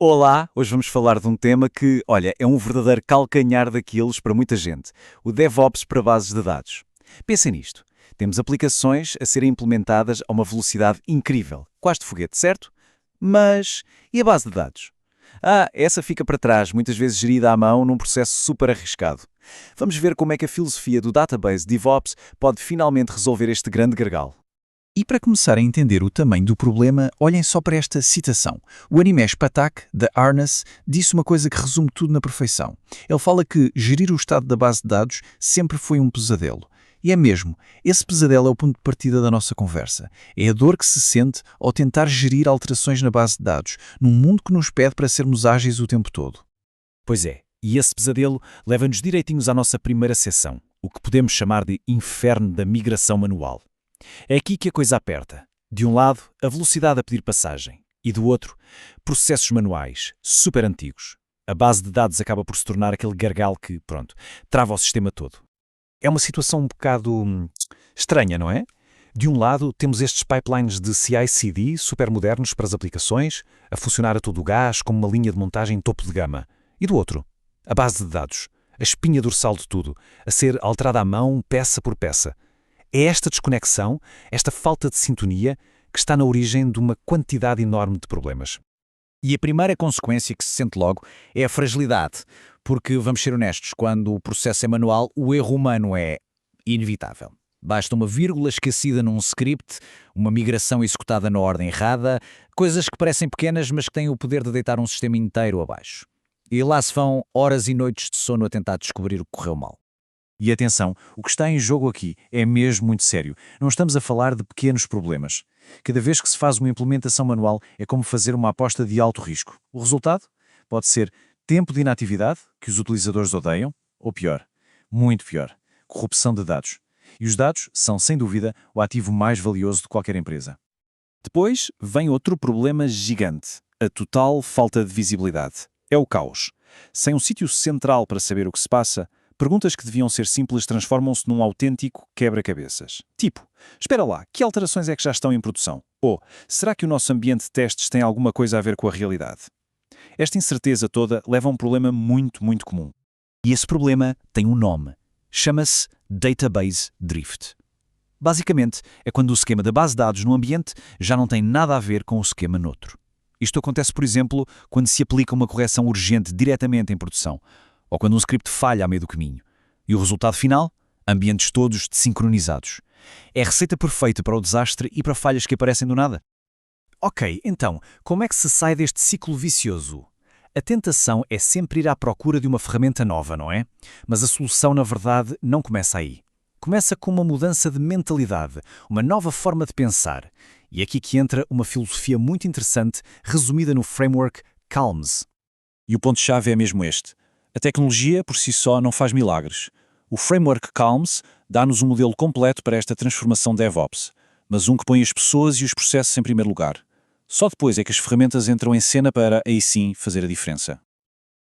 Olá, hoje vamos falar de um tema que, olha, é um verdadeiro calcanhar daqueles para muita gente, o DevOps para bases de dados. Pensem nisto. Temos aplicações a serem implementadas a uma velocidade incrível, quase de foguete, certo? Mas e a base de dados? Essa fica para trás, muitas vezes gerida à mão num processo super arriscado. Vamos ver como é que a filosofia do Database DevOps pode finalmente resolver este grande gargalo. E para começar a entender o tamanho do problema, olhem só para esta citação. O Animesh Pathak, da Arnaz, disse uma coisa que resume tudo na perfeição. Ele fala que gerir o estado da base de dados sempre foi um pesadelo. E é mesmo, esse pesadelo é o ponto de partida da nossa conversa. É a dor que se sente ao tentar gerir alterações na base de dados, num mundo que nos pede para sermos ágeis o tempo todo. Pois é, e esse pesadelo leva-nos direitinhos à nossa primeira seção, o que podemos chamar de inferno da migração manual. É aqui que a coisa aperta. De um lado, a velocidade a pedir passagem. E do outro, processos manuais, super antigos. A base de dados acaba por se tornar aquele gargalo que, trava o sistema todo. É uma situação um bocado estranha, não é? De um lado, temos estes pipelines de CI/CD super modernos para as aplicações, a funcionar a todo o gás como uma linha de montagem topo de gama. E do outro, a base de dados, a espinha dorsal de tudo, a ser alterada à mão, peça por peça. É esta desconexão, esta falta de sintonia, que está na origem de uma quantidade enorme de problemas. E a primeira consequência que se sente logo é a fragilidade, porque, vamos ser honestos, quando o processo é manual, o erro humano é inevitável. Basta uma vírgula esquecida num script, uma migração executada na ordem errada, coisas que parecem pequenas, mas que têm o poder de deitar um sistema inteiro abaixo. E lá se vão horas e noites de sono a tentar descobrir o que correu mal. E atenção, o que está em jogo aqui é mesmo muito sério. Não estamos a falar de pequenos problemas. Cada vez que se faz uma implementação manual é como fazer uma aposta de alto risco. O resultado pode ser tempo de inatividade, que os utilizadores odeiam, ou pior, muito pior, corrupção de dados. E os dados são, sem dúvida, o ativo mais valioso de qualquer empresa. Depois vem outro problema gigante, a total falta de visibilidade. É o caos. Sem um sítio central para saber o que se passa, perguntas que deviam ser simples transformam-se num autêntico quebra-cabeças. Tipo, espera lá, que alterações é que já estão em produção? Ou, será que o nosso ambiente de testes tem alguma coisa a ver com a realidade? Esta incerteza toda leva a um problema muito, muito comum. E esse problema tem um nome. Chama-se Database Drift. Basicamente, é quando o esquema da base de dados no ambiente já não tem nada a ver com o esquema noutro. Isto acontece, por exemplo, quando se aplica uma correção urgente diretamente em produção, ou quando um script falha a meio do caminho. E o resultado final? Ambientes todos desincronizados. É a receita perfeita para o desastre e para falhas que aparecem do nada. Ok, então, como é que se sai deste ciclo vicioso? A tentação é sempre ir à procura de uma ferramenta nova, não é? Mas a solução, na verdade, não começa aí. Começa com uma mudança de mentalidade, uma nova forma de pensar. E é aqui que entra uma filosofia muito interessante, resumida no framework CALMS. E o ponto-chave é mesmo este. A tecnologia, por si só, não faz milagres. O framework CALMS dá-nos um modelo completo para esta transformação DevOps, mas um que põe as pessoas e os processos em primeiro lugar. Só depois é que as ferramentas entram em cena para, aí sim, fazer a diferença.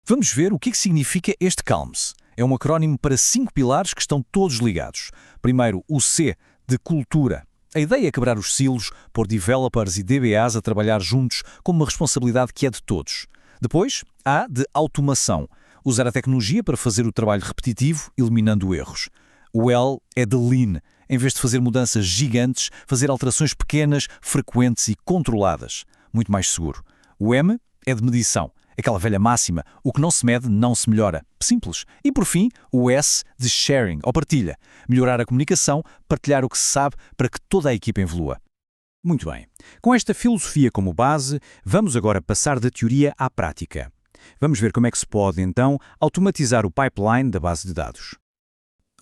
Vamos ver o que significa este CALMS. É um acrónimo para 5 pilares que estão todos ligados. Primeiro, o C, de cultura. A ideia é quebrar os silos, pôr developers e DBAs a trabalhar juntos com uma responsabilidade que é de todos. Depois, A, de automação. Usar a tecnologia para fazer o trabalho repetitivo, eliminando erros. O L é de Lean. Em vez de fazer mudanças gigantes, fazer alterações pequenas, frequentes e controladas. Muito mais seguro. O M é de medição. Aquela velha máxima, o que não se mede não se melhora. Simples. E por fim, o S de sharing, ou partilha. Melhorar a comunicação, partilhar o que se sabe para que toda a equipa evolua. Muito bem. Com esta filosofia como base, vamos agora passar da teoria à prática. Vamos ver como é que se pode, então, automatizar o pipeline da base de dados.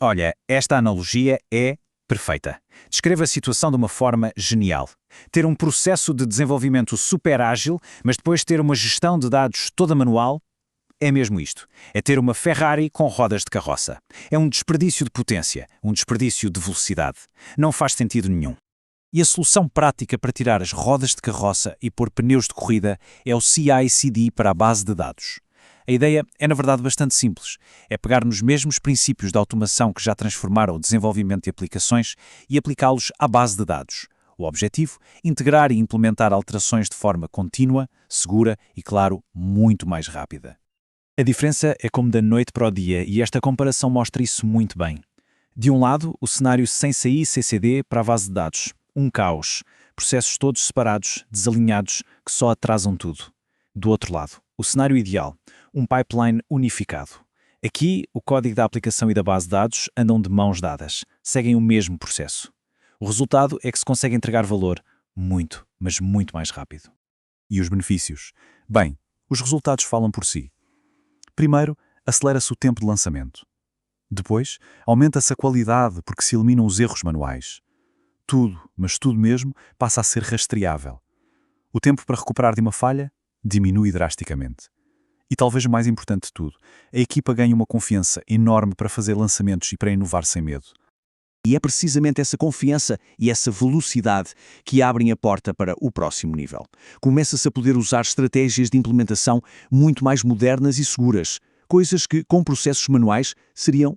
Olha, esta analogia é perfeita. Descreve a situação de uma forma genial. Ter um processo de desenvolvimento super ágil, mas depois ter uma gestão de dados toda manual, é mesmo isto. É ter uma Ferrari com rodas de carroça. É um desperdício de potência, um desperdício de velocidade. Não faz sentido nenhum. E a solução prática para tirar as rodas de carroça e pôr pneus de corrida é o CI/CD para a base de dados. A ideia é, na verdade, bastante simples. É pegar nos mesmos princípios de automação que já transformaram o desenvolvimento de aplicações e aplicá-los à base de dados. O objetivo? Integrar e implementar alterações de forma contínua, segura e, claro, muito mais rápida. A diferença é como da noite para o dia e esta comparação mostra isso muito bem. De um lado, o cenário sem CI CCD para a base de dados. Um caos. Processos todos separados, desalinhados, que só atrasam tudo. Do outro lado, o cenário ideal. Um pipeline unificado. Aqui, o código da aplicação e da base de dados andam de mãos dadas. Seguem o mesmo processo. O resultado é que se consegue entregar valor muito, mas muito mais rápido. E os benefícios? Bem, os resultados falam por si. Primeiro, acelera-se o tempo de lançamento. Depois, aumenta-se a qualidade porque se eliminam os erros manuais. Tudo, mas tudo mesmo, passa a ser rastreável. O tempo para recuperar de uma falha diminui drasticamente. E talvez o mais importante de tudo, a equipa ganha uma confiança enorme para fazer lançamentos e para inovar sem medo. E é precisamente essa confiança e essa velocidade que abrem a porta para o próximo nível. Começa-se a poder usar estratégias de implementação muito mais modernas e seguras, coisas que, com processos manuais, seriam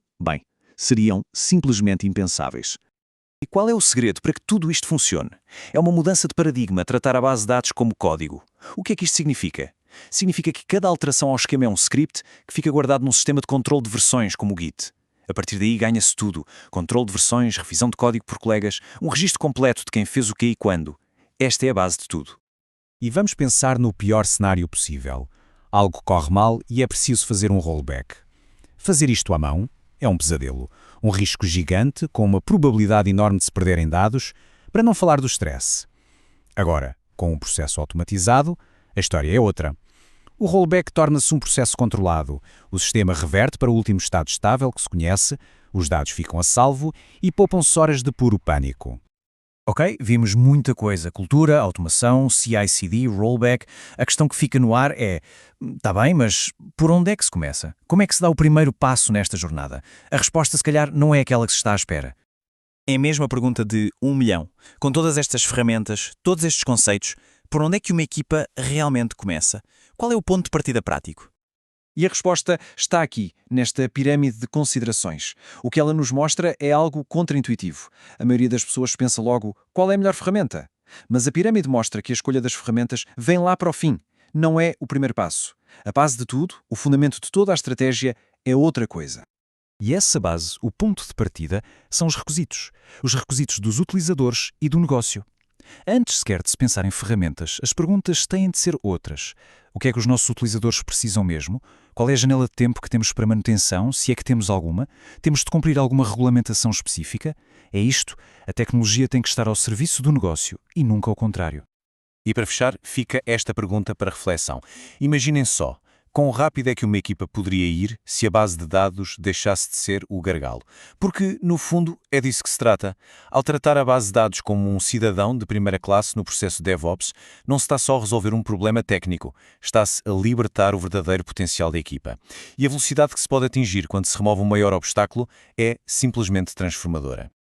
simplesmente impensáveis. E qual é o segredo para que tudo isto funcione? É uma mudança de paradigma, tratar a base de dados como código. O que é que isto significa? Significa que cada alteração ao esquema é um script que fica guardado num sistema de controle de versões, como o Git. A partir daí ganha-se tudo. Controle de versões, revisão de código por colegas, um registro completo de quem fez o quê e quando. Esta é a base de tudo. E vamos pensar no pior cenário possível. Algo corre mal e é preciso fazer um rollback. Fazer isto à mão é um pesadelo. Um risco gigante, com uma probabilidade enorme de se perderem dados, para não falar do stress. Agora, com um processo automatizado, a história é outra. O rollback torna-se um processo controlado. O sistema reverte para o último estado estável que se conhece, os dados ficam a salvo e poupam-se horas de puro pânico. Ok, vimos muita coisa. Cultura, automação, CI/CD, rollback. A questão que fica no ar é, está bem, mas por onde é que se começa? Como é que se dá o primeiro passo nesta jornada? A resposta, se calhar, não é aquela que se está à espera. É mesmo a pergunta de 1 milhão. Com todas estas ferramentas, todos estes conceitos, por onde é que uma equipa realmente começa? Qual é o ponto de partida prático? E a resposta está aqui, nesta pirâmide de considerações. O que ela nos mostra é algo contraintuitivo. A maioria das pessoas pensa logo, qual é a melhor ferramenta? Mas a pirâmide mostra que a escolha das ferramentas vem lá para o fim. Não é o primeiro passo. A base de tudo, o fundamento de toda a estratégia, é outra coisa. E essa base, o ponto de partida, são os requisitos. Os requisitos dos utilizadores e do negócio. Antes sequer de se pensar em ferramentas, as perguntas têm de ser outras. O que é que os nossos utilizadores precisam mesmo? Qual é a janela de tempo que temos para manutenção, se é que temos alguma? Temos de cumprir alguma regulamentação específica? É isto, a tecnologia tem que estar ao serviço do negócio e nunca ao contrário. E para fechar, fica esta pergunta para reflexão. Imaginem só, quão rápido é que uma equipa poderia ir se a base de dados deixasse de ser o gargalo? Porque, no fundo, é disso que se trata. Ao tratar a base de dados como um cidadão de primeira classe no processo DevOps, não se está só a resolver um problema técnico, está-se a libertar o verdadeiro potencial da equipa. E a velocidade que se pode atingir quando se remove um maior obstáculo é simplesmente transformadora.